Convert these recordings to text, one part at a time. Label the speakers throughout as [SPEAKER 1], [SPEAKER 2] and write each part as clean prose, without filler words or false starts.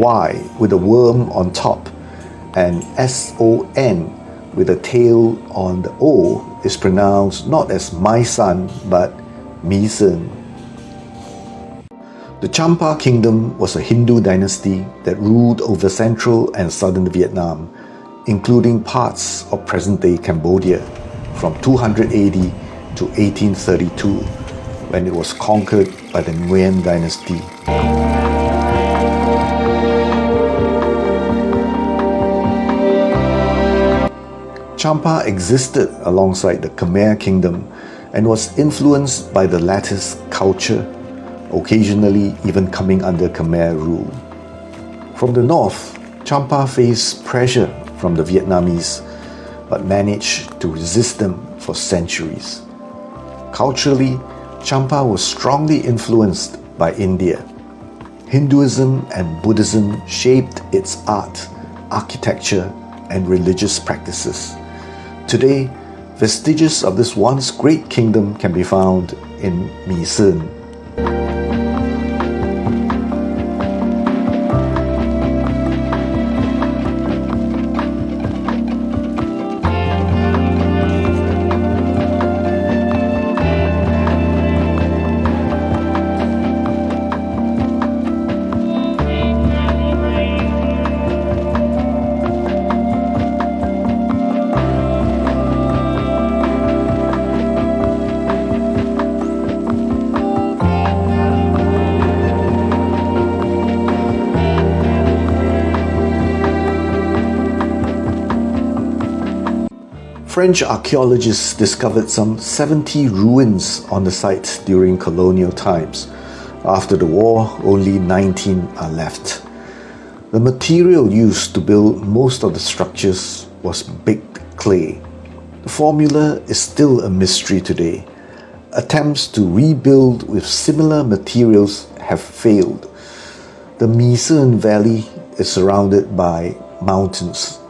[SPEAKER 1] Y with a worm on top, and SON with a tail on the O is pronounced not as my son but mi son. The Champa Kingdom was a Hindu dynasty that ruled over central and southern Vietnam, including parts of present-day Cambodia, from 280 to 1832, when it was conquered by the Nyguen dynasty. Champa existed alongside the Khmer kingdom and was influenced by the latter's culture, occasionally even coming under Khmer rule. From the north, Champa faced pressure from the Vietnamese, but managed to resist them for centuries. Culturally, Champa was strongly influenced by India. Hinduism and Buddhism shaped its art, architecture, and religious practices. Today, vestiges of this once great kingdom can be found in Mi Sơn. French archaeologists discovered some 70 ruins on the site during colonial times. After the war, only 19 are left. The material used to build most of the structures was baked clay. The formula is still a mystery today. Attempts to rebuild with similar materials have failed. The Mi Sơn Valley is surrounded by mountains.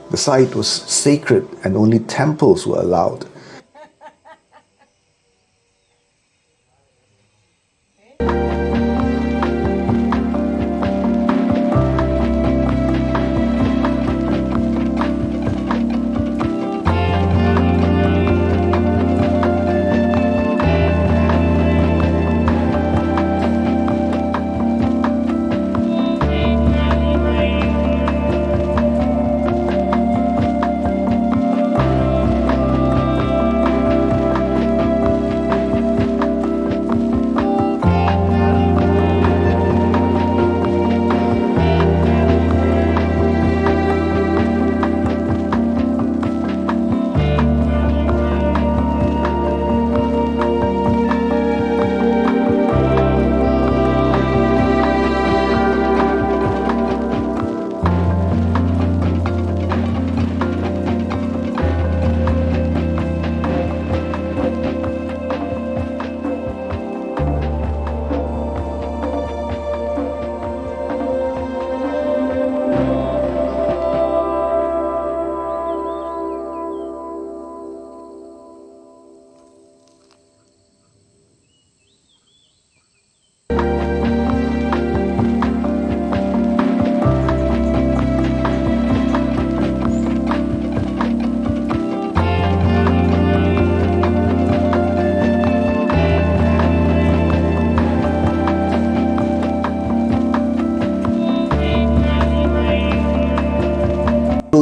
[SPEAKER 1] The site was sacred and only temples were allowed.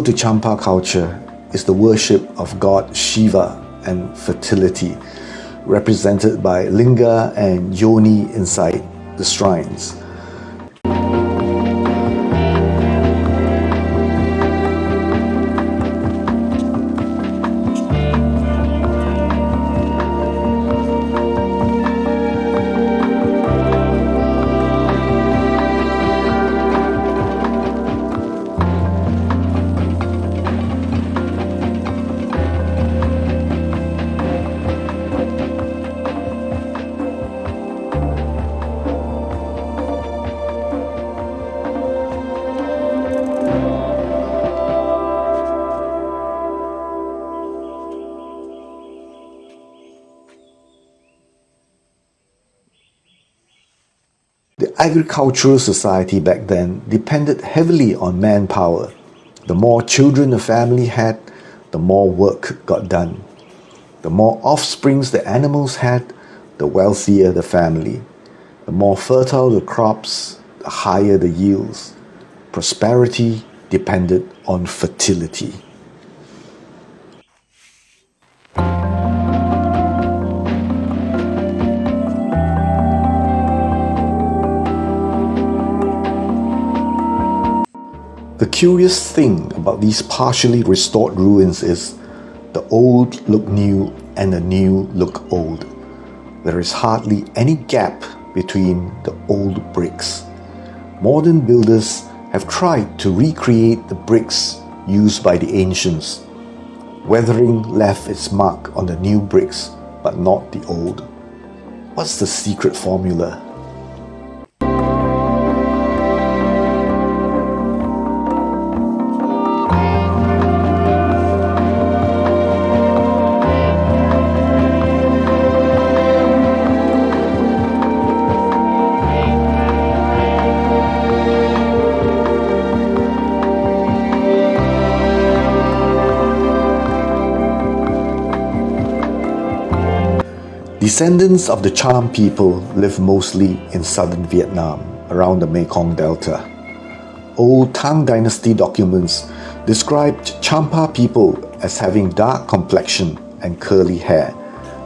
[SPEAKER 1] To Champa culture is the worship of god Shiva and fertility, represented by linga and yoni inside the shrines. agricultural society back then depended heavily on manpower. The more children a family had, the more work got done. The more offsprings the animals had, the wealthier the family. The more fertile the crops, the higher the yields. Prosperity depended on fertility. The curious thing about these partially restored ruins is the old look new and the new look old. There is hardly any gap between the old bricks. Modern builders have tried to recreate the bricks used by the ancients. Weathering left its mark on the new bricks, but not the old. What's the secret formula? Descendants of the Cham people live mostly in southern Vietnam, around the Mekong Delta. Old Tang Dynasty documents described Champa people as having dark complexion and curly hair,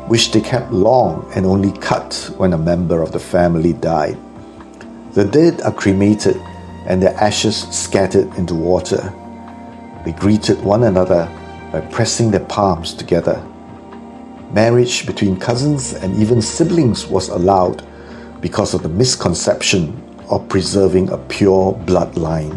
[SPEAKER 1] which they kept long and only cut when a member of the family died. The dead are cremated and their ashes scattered into water. They greeted one another by pressing their palms together. Marriage between cousins and even siblings was allowed because of the misconception of preserving a pure bloodline.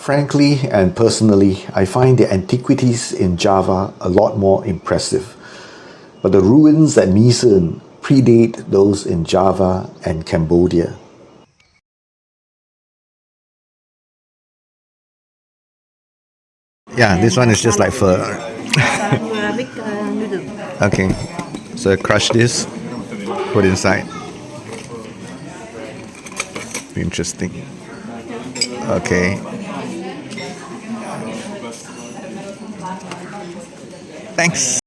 [SPEAKER 1] Frankly and personally, I find the antiquities in Java a lot more impressive. But the ruins at Nyguen predate those in Java and Cambodia. Yeah, this one is just like pho.
[SPEAKER 2] Big noodle.
[SPEAKER 1] Okay, so crush this, put inside. Interesting. Okay. Thanks.